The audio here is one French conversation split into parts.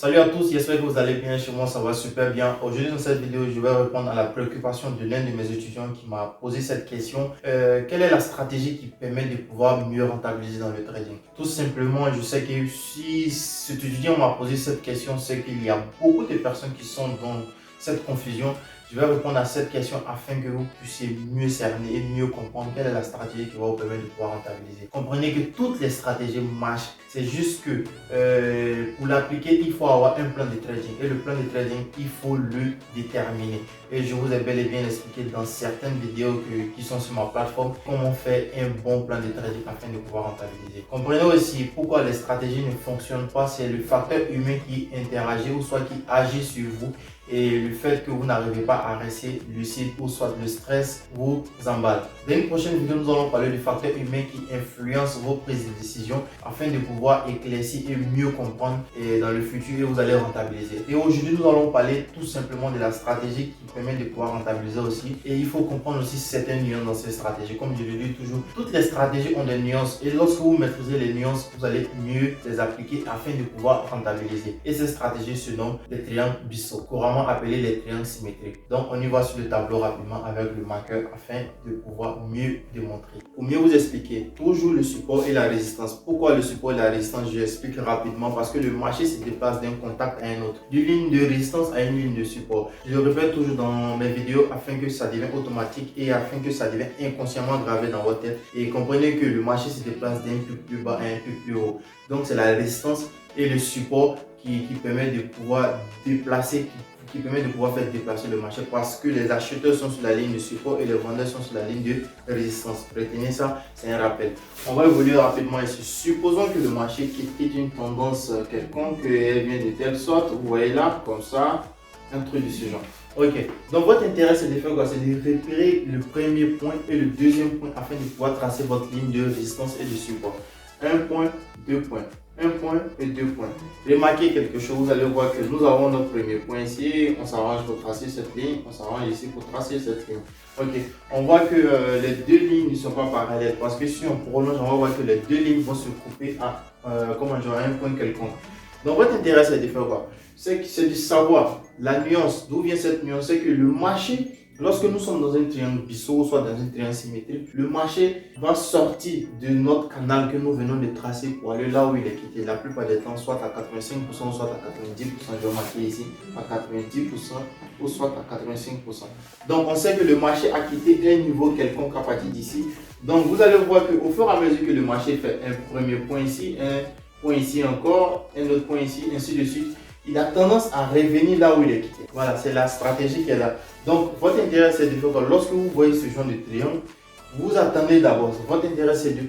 Salut à tous, j'espère que vous allez bien. Chez moi, ça va super bien. Aujourd'hui, dans cette vidéo, je vais répondre à la préoccupation de l'un de mes étudiants qui m'a posé cette question. Quelle est la stratégie qui permet de pouvoir mieux rentabiliser dans le trading? Tout simplement, je sais que si cet étudiant m'a posé cette question, c'est qu'il y a beaucoup de personnes qui sont dans cette confusion. Je vais répondre à cette question afin que vous puissiez mieux cerner et mieux comprendre quelle est la stratégie qui va vous permettre de pouvoir rentabiliser. Comprenez que toutes les stratégies marchent. C'est juste que pour l'appliquer, il faut avoir un plan de trading. Et le plan de trading, il faut le déterminer. Et je vous ai bel et bien expliqué dans certaines vidéos qui sont sur ma plateforme comment faire un bon plan de trading afin de pouvoir rentabiliser. Comprenez aussi pourquoi les stratégies ne fonctionnent pas. C'est le facteur humain qui interagit ou soit qui agit sur vous. Et le fait que vous n'arrivez pas à rester lucide ou soit le stress vous emballe. Dans une prochaine vidéo, nous allons parler du facteur humain qui influence vos prises de décision afin de pouvoir éclaircir et mieux comprendre dans le futur et vous allez rentabiliser. Et aujourd'hui, nous allons parler tout simplement de la stratégie qui permet de pouvoir rentabiliser aussi. Et il faut comprendre aussi certaines nuances dans ces stratégies. Comme je le dis toujours, toutes les stratégies ont des nuances et lorsque vous maîtrisez les nuances, vous allez mieux les appliquer afin de pouvoir rentabiliser. Et ces stratégies se nomment les triangles Bissot, couramment appelés les triangles symétriques. Donc on y va sur le tableau rapidement avec le marqueur afin de pouvoir mieux démontrer. Pour mieux vous expliquer, toujours le support et la résistance. Pourquoi le support et la résistance? Je explique rapidement parce que le marché se déplace d'un contact à un autre, d'une ligne de résistance à une ligne de support. Je le répète toujours dans mes vidéos afin que ça devienne automatique et afin que ça devienne inconsciemment gravé dans votre tête. Et comprenez que le marché se déplace d'un peu plus bas à un peu plus haut. Donc c'est la résistance et le support qui permet de pouvoir déplacer, qui permet de pouvoir faire déplacer le marché parce que les acheteurs sont sur la ligne de support et les vendeurs sont sur la ligne de résistance. Retenez ça, c'est un rappel. On va évoluer rapidement ici. Supposons que le marché quitte une tendance quelconque, elle vient de telle sorte, vous voyez là, comme ça, un truc de ce genre. Ok, donc votre intérêt c'est de faire quoi? C'est de repérer le premier point et le deuxième point afin de pouvoir tracer votre ligne de résistance et de support. Un point, deux points. Un point et deux points. Remarquez quelque chose, vous allez voir que nous avons notre premier point ici, on s'arrange pour tracer cette ligne, on s'arrange ici pour tracer cette ligne. Ok, on voit que les deux lignes ne sont pas parallèles parce que si on prolonge, on va voir que les deux lignes vont se couper à un point quelconque. Donc votre intérêt c'est de faire quoi? C'est de savoir la nuance, d'où vient cette nuance, c'est que le marché, lorsque nous sommes dans un triangle Bissot, soit dans un triangle symétrique, le marché va sortir de notre canal que nous venons de tracer pour aller là où il est quitté. La plupart des temps, soit à 85%, soit à 90%. Je vais marquer ici à 90% ou soit à 85%. Donc, on sait que le marché a quitté un niveau quelconque à partir d'ici. Donc, vous allez voir qu'au fur et à mesure que le marché fait un premier point ici, un point ici encore, un autre point ici, ainsi de suite, il a tendance à revenir là où il est quitté. Voilà, c'est la stratégie qui est là. Donc, votre intérêt, c'est de faire que lorsque vous voyez ce genre de triangle, vous attendez d'abord. Votre intérêt, c'est de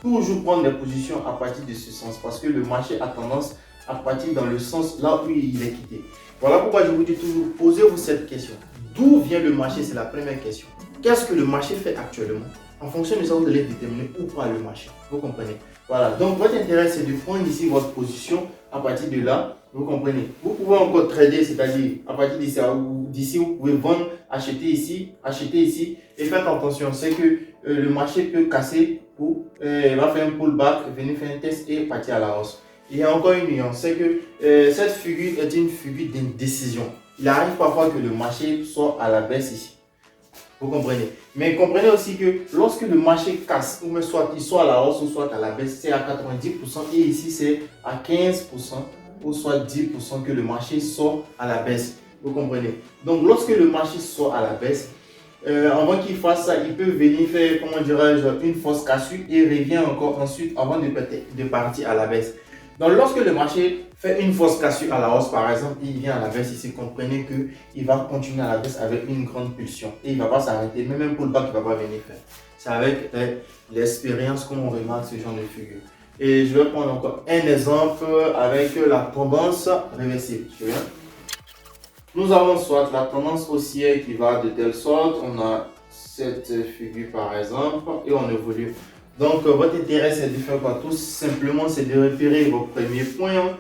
toujours prendre des positions à partir de ce sens parce que le marché a tendance à partir dans le sens là où il est quitté. Voilà pourquoi je vous dis toujours, posez-vous cette question. D'où vient le marché? C'est la première question. Qu'est-ce que le marché fait actuellement? En fonction de ça, vous allez déterminer où part le marché. Vous comprenez? Voilà. Donc, votre intérêt, c'est de prendre ici votre position à partir de là. Vous comprenez? Vous pouvez encore trader, c'est-à-dire à partir d'ici, vous pouvez vendre, acheter ici. Et faites attention, c'est que le marché peut casser ou il va faire un pullback, venir faire un test et partir à la hausse. Il y a encore une nuance, c'est que cette figure est une figure d'indécision. Il arrive parfois que le marché soit à la baisse ici. Vous comprenez? Mais comprenez aussi que lorsque le marché casse, ou soit il soit à la hausse ou soit à la baisse, c'est à 90% et ici c'est à 15% ou soit 10% que le marché sort à la baisse. Vous comprenez? Donc lorsque le marché sort à la baisse, avant qu'il fasse ça, il peut venir faire, comment dirais-je, une fausse cassure et revient encore ensuite avant de partir à la baisse. Donc lorsque le marché fait une fausse cassure à la hausse, par exemple, il vient à la baisse ici, comprenez qu'il va continuer à la baisse avec une grande pulsion et il ne va pas s'arrêter, même un pullback il ne va pas venir faire. C'est avec l'expérience qu'on remarque ce genre de figure. Et je vais prendre encore un exemple avec la tendance réversible. Nous avons soit la tendance haussière qui va de telle sorte, on a cette figure par exemple et on évolue. Donc votre intérêt c'est de faire quoi? Tout simplement c'est de repérer vos premiers points.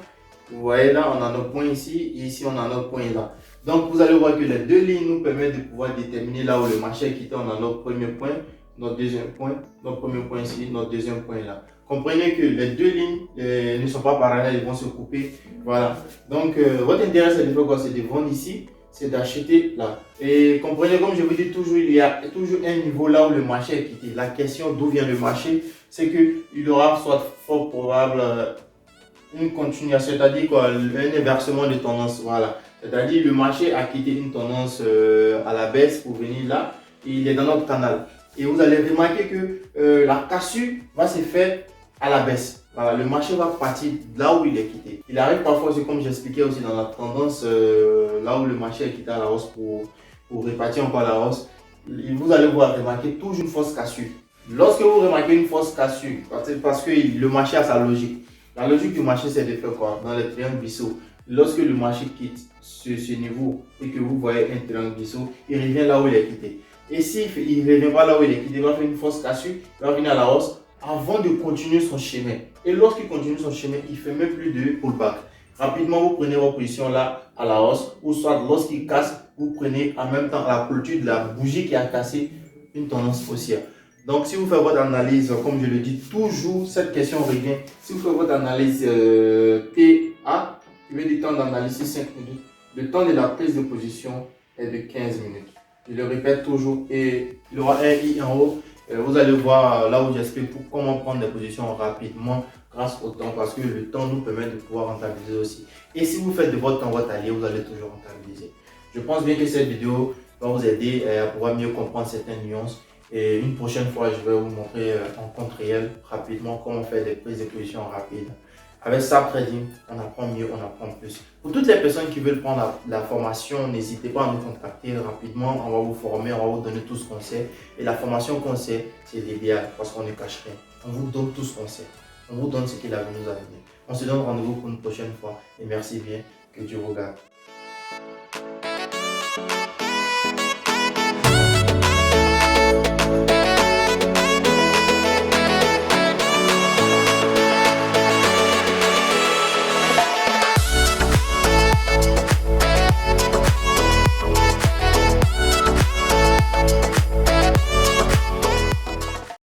Vous voyez là, on a notre point ici et ici on a notre point là. Donc vous allez voir que les deux lignes nous permettent de pouvoir déterminer là où le marché est quitté. On a notre premier point, notre deuxième point, notre premier point ici, notre deuxième point là. Comprenez que les deux lignes ne sont pas parallèles, ils vont se couper. Voilà. Donc, votre intérêt, c'est de faire quoi? C'est de vendre ici, c'est d'acheter là. Et comprenez, comme je vous dis toujours, il y a toujours un niveau là où le marché est quitté. La question d'où vient le marché, c'est qu'il y aura soit fort probable une continuation, c'est-à-dire quoi, un inversement de tendance. Voilà. C'est-à-dire le marché a quitté une tendance à la baisse pour venir là, et il est dans notre canal. Et vous allez remarquer que la cassure va se faire à la baisse. Voilà, le marché va partir là où il est quitté. Il arrive parfois, c'est comme j'expliquais aussi dans la tendance, là où le marché est quitté à la hausse pour répartir encore la hausse, vous allez voir remarquer toujours une force cassure. Lorsque vous remarquez une force cassure, parce que le marché a sa logique. La logique du marché, c'est de faire quoi? Dans les triangles Bissau, lorsque le marché quitte ce niveau et que vous voyez un triangle Bissau, il revient là où il est quitté. Et s'il ne revient pas là où il est quitté, il va faire une force cassure, il va venir à la hausse avant de continuer son chemin. Et lorsqu'il continue son chemin, il ne fait même plus de pullback. Rapidement, vous prenez votre position là à la hausse, ou soit lorsqu'il casse, vous prenez en même temps la clôture de la bougie qui a cassé une tendance haussière. Donc, si vous faites votre analyse, comme je le dis toujours, cette question revient. Si vous faites votre analyse TA, qui veut dire temps d'analyse 5 minutes, le temps de la prise de position est de 15 minutes. Je le répète toujours et il y aura un i en haut. Vous allez voir là où j'explique comment prendre des positions rapidement grâce au temps, parce que le temps nous permet de pouvoir rentabiliser aussi. Et si vous faites de votre temps votre allié, vous allez toujours rentabiliser. Je pense bien que cette vidéo va vous aider à pouvoir mieux comprendre certaines nuances. Et une prochaine fois, je vais vous montrer en compte réel rapidement comment faire des prises de position rapides. Avec SAP Trading, on apprend mieux, on apprend plus. Pour toutes les personnes qui veulent prendre la formation, n'hésitez pas à nous contacter rapidement. On va vous former, on va vous donner tout ce qu'on sait. Et la formation qu'on sait, c'est l'idéal parce qu'on ne cache rien. On vous donne tout ce qu'on sait. On vous donne ce qu'il a à nous amener. On se donne rendez-vous pour une prochaine fois. Et merci bien. Que Dieu vous garde.